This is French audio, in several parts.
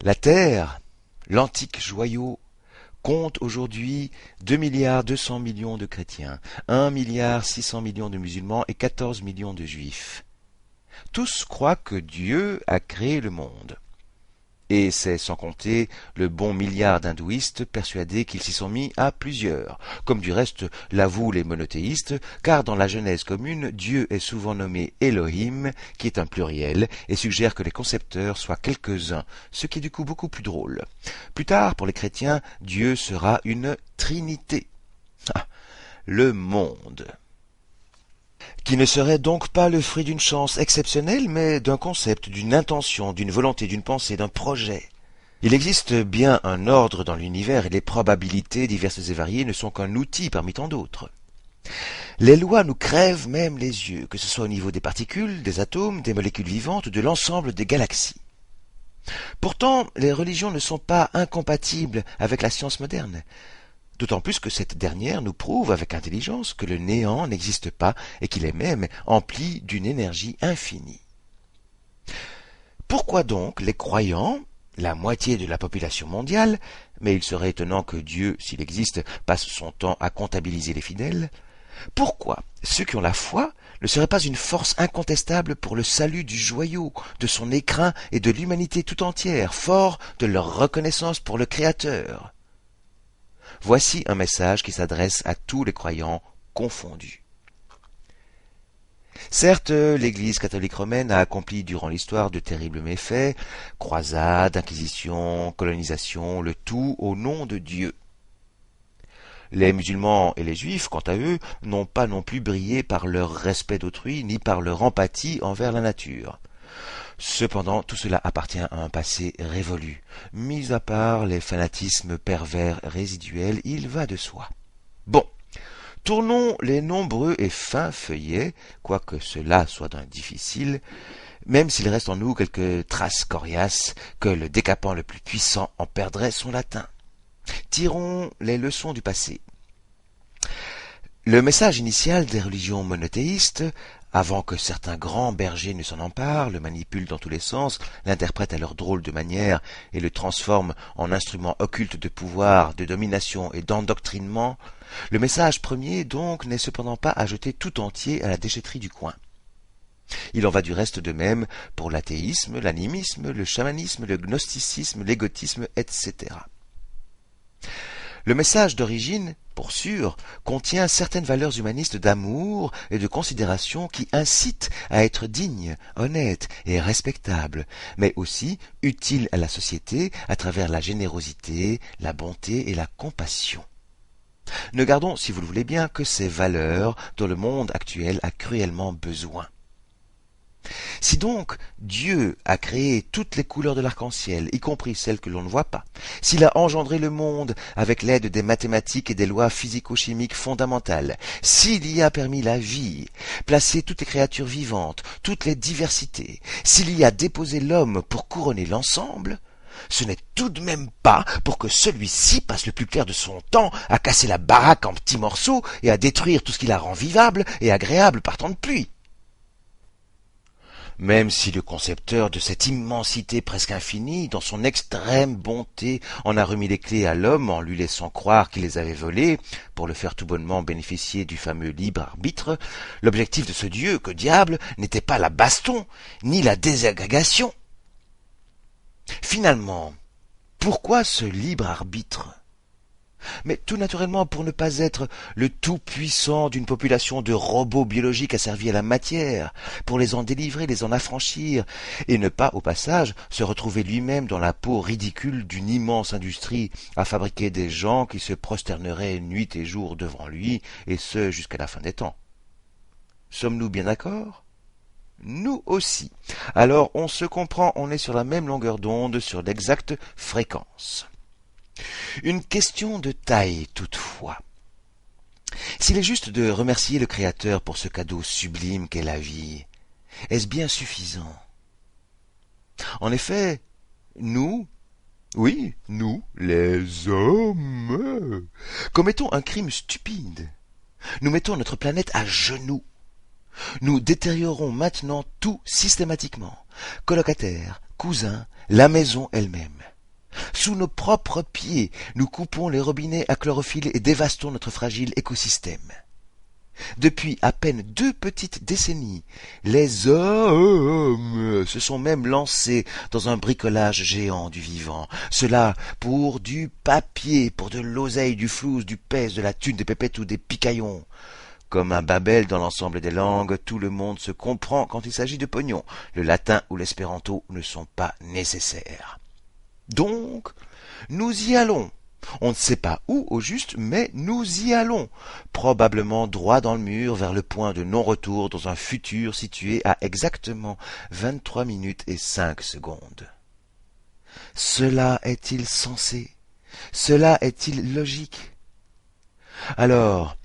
La Terre, l'antique joyau, compte aujourd'hui 2,2 milliards de chrétiens, 1,6 milliard de musulmans et 14 millions de juifs. Tous croient que Dieu a créé le monde. Et c'est sans compter le bon milliard d'hindouistes persuadés qu'ils s'y sont mis à plusieurs, comme du reste l'avouent les monothéistes, car dans la Genèse commune, Dieu est souvent nommé Elohim, qui est un pluriel, et suggère que les concepteurs soient quelques-uns, ce qui est du coup beaucoup plus drôle. Plus tard, pour les chrétiens, Dieu sera une trinité. Ah, le monde, qui ne serait donc pas le fruit d'une chance exceptionnelle, mais d'un concept, d'une intention, d'une volonté, d'une pensée, d'un projet. Il existe bien un ordre dans l'univers et les probabilités diverses et variées ne sont qu'un outil parmi tant d'autres. Les lois nous crèvent même les yeux, que ce soit au niveau des particules, des atomes, des molécules vivantes ou de l'ensemble des galaxies. Pourtant, les religions ne sont pas incompatibles avec la science moderne. D'autant plus que cette dernière nous prouve avec intelligence que le néant n'existe pas et qu'il est même empli d'une énergie infinie. Pourquoi donc les croyants, la moitié de la population mondiale, mais il serait étonnant que Dieu, s'il existe, passe son temps à comptabiliser les fidèles, pourquoi ceux qui ont la foi ne seraient pas une force incontestable pour le salut du joyau, de son écrin et de l'humanité tout entière, forts de leur reconnaissance pour le Créateur? Voici un message qui s'adresse à tous les croyants confondus. Certes, l'Église catholique romaine a accompli durant l'histoire de terribles méfaits, croisades, inquisitions, colonisation, le tout au nom de Dieu. Les musulmans et les juifs, quant à eux, n'ont pas non plus brillé par leur respect d'autrui ni par leur empathie envers la nature. Cependant, tout cela appartient à un passé révolu. Mis à part les fanatismes pervers résiduels, il va de soi. Bon, tournons les nombreux et fins feuillets, quoique cela soit d'un difficile, même s'il reste en nous quelques traces coriaces, que le décapant le plus puissant en perdrait son latin. Tirons les leçons du passé. Le message initial des religions monothéistes, avant que certains grands bergers ne s'en emparent, le manipulent dans tous les sens, l'interprètent à leur drôle de manière et le transforment en instrument occulte de pouvoir, de domination et d'endoctrinement, le message premier donc n'est cependant pas à jeter tout entier à la déchetterie du coin. Il en va du reste de même pour l'athéisme, l'animisme, le chamanisme, le gnosticisme, l'égotisme, etc. Le message d'origine, pour sûr, contient certaines valeurs humanistes d'amour et de considération qui incitent à être digne, honnête et respectable, mais aussi utiles à la société à travers la générosité, la bonté et la compassion. Ne gardons, si vous le voulez bien, que ces valeurs dont le monde actuel a cruellement besoin. Si donc Dieu a créé toutes les couleurs de l'arc-en-ciel, y compris celles que l'on ne voit pas, s'il a engendré le monde avec l'aide des mathématiques et des lois physico-chimiques fondamentales, s'il y a permis la vie, placé toutes les créatures vivantes, toutes les diversités, s'il y a déposé l'homme pour couronner l'ensemble, ce n'est tout de même pas pour que celui-ci passe le plus clair de son temps à casser la baraque en petits morceaux et à détruire tout ce qui la rend vivable et agréable par temps de pluie. Même si le concepteur de cette immensité presque infinie, dans son extrême bonté, en a remis les clés à l'homme en lui laissant croire qu'il les avait volées, pour le faire tout bonnement bénéficier du fameux libre arbitre, l'objectif de ce Dieu, que diable, n'était pas la baston, ni la désagrégation. Finalement, pourquoi ce libre arbitre ? Mais tout naturellement pour ne pas être le tout-puissant d'une population de robots biologiques asservis à la matière, pour les en délivrer, les en affranchir, et ne pas, au passage, se retrouver lui-même dans la peau ridicule d'une immense industrie à fabriquer des gens qui se prosterneraient nuit et jour devant lui, et ce jusqu'à la fin des temps. Sommes-nous bien d'accord ? Nous aussi. Alors on se comprend, on est sur la même longueur d'onde, sur l'exacte fréquence. Une question de taille toutefois. S'il est juste de remercier le Créateur pour ce cadeau sublime qu'est la vie, est-ce bien suffisant? En effet, nous, oui, nous, les hommes, commettons un crime stupide. Nous mettons notre planète à genoux. Nous détériorons maintenant tout systématiquement. Colocataires, cousin, la maison elle-même. Sous nos propres pieds, nous coupons les robinets à chlorophylle et dévastons notre fragile écosystème. Depuis à peine 2 petites décennies, les hommes se sont même lancés dans un bricolage géant du vivant. Cela pour du papier, pour de l'oseille, du flouze, du pèse, de la thune, des pépettes ou des picaillons. Comme un Babel dans l'ensemble des langues, tout le monde se comprend quand il s'agit de pognon. Le latin ou l'espéranto ne sont pas nécessaires. Donc, nous y allons. On ne sait pas où au juste, mais nous y allons. Probablement droit dans le mur vers le point de non-retour dans un futur situé à exactement 23 minutes et 5 secondes. Cela est-il sensé? Cela est-il logique? Alors,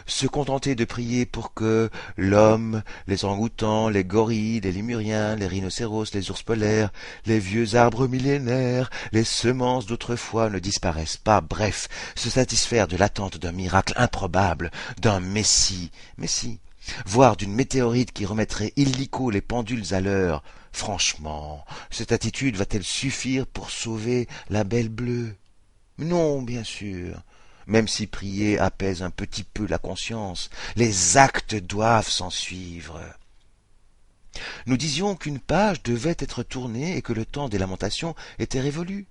se contenter de prier pour que l'homme, les orang-outans, les gorilles, les lémuriens, les rhinocéros, les ours polaires, les vieux arbres millénaires, les semences d'autrefois ne disparaissent pas, bref, se satisfaire de l'attente d'un miracle improbable, d'un messie, voire d'une météorite qui remettrait illico les pendules à l'heure. Franchement, cette attitude va-t-elle suffire pour sauver la Belle Bleue? Non, bien sûr. Même si prier apaise un petit peu la conscience, les actes doivent s'en suivre. Nous disions qu'une page devait être tournée et que le temps des lamentations était révolu.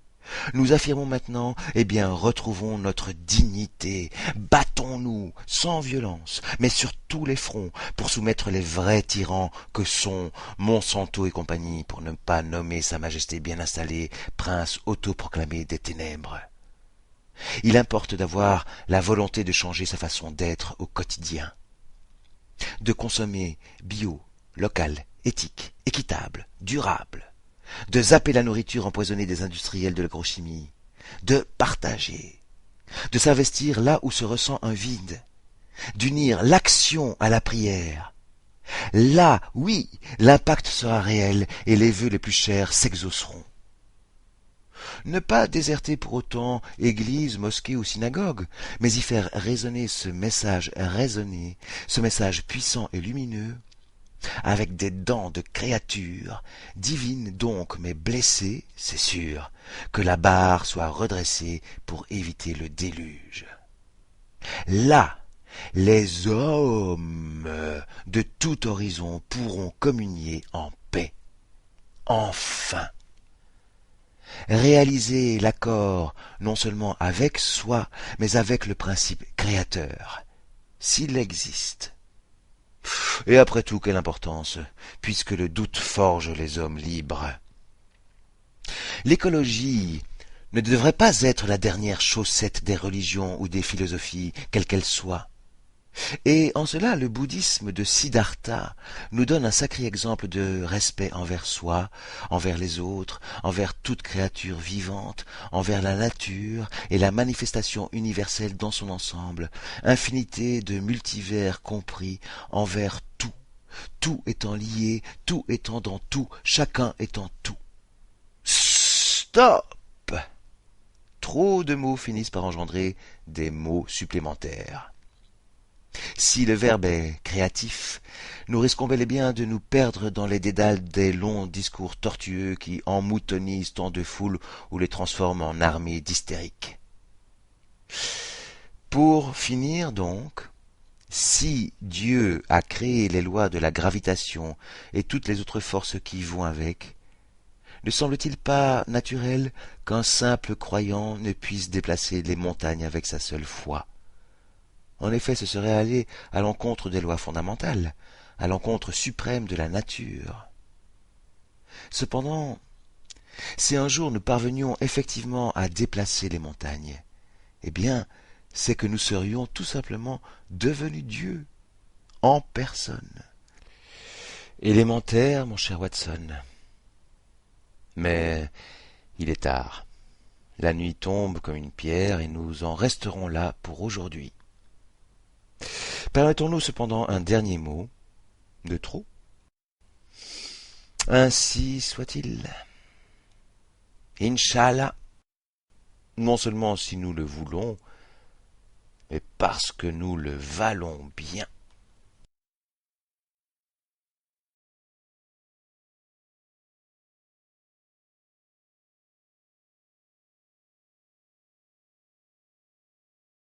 Nous affirmons maintenant, retrouvons notre dignité, battons-nous, sans violence, mais sur tous les fronts, pour soumettre les vrais tyrans que sont Monsanto et compagnie, pour ne pas nommer sa majesté bien installée, prince autoproclamé des ténèbres. Il importe d'avoir la volonté de changer sa façon d'être au quotidien, de consommer bio, local, éthique, équitable, durable, de zapper la nourriture empoisonnée des industriels de l'agrochimie, de partager, de s'investir là où se ressent un vide, d'unir l'action à la prière. Là, oui, l'impact sera réel et les vœux les plus chers s'exauceront. Ne pas déserter pour autant église, mosquée ou synagogue, mais y faire résonner ce message raisonné, ce message puissant et lumineux, avec des dents de créature, divine donc, mais blessée, c'est sûr, que la barre soit redressée pour éviter le déluge. Là, les hommes de tout horizon pourront communier en paix. Enfin! Réaliser l'accord non seulement avec soi, mais avec le principe créateur, s'il existe. Et après tout, quelle importance, puisque le doute forge les hommes libres. L'écologie ne devrait pas être la dernière chaussette des religions ou des philosophies, quelles qu'elles soient. Et en cela, le bouddhisme de Siddhartha nous donne un sacré exemple de respect envers soi, envers les autres, envers toute créature vivante, envers la nature et la manifestation universelle dans son ensemble, infinité de multivers compris envers tout, tout étant lié, tout étant dans tout, chacun étant tout. Stop! Trop de mots finissent par engendrer des mots supplémentaires. Si le verbe est créatif, nous risquons bel et bien de nous perdre dans les dédales des longs discours tortueux qui emmoutonnisent tant de foules ou les transforment en armées d'hystériques. Pour finir donc, si Dieu a créé les lois de la gravitation et toutes les autres forces qui vont avec, ne semble-t-il pas naturel qu'un simple croyant ne puisse déplacer les montagnes avec sa seule foi? En effet, ce serait aller à l'encontre des lois fondamentales, à l'encontre suprême de la nature. Cependant, si un jour nous parvenions effectivement à déplacer les montagnes, c'est que nous serions tout simplement devenus Dieu, en personne. Élémentaire, mon cher Watson. Mais il est tard. La nuit tombe comme une pierre et nous en resterons là pour aujourd'hui. Permettons-nous cependant un dernier mot, de trop. Ainsi soit-il. Inch'Allah, non seulement si nous le voulons, mais parce que nous le valons bien.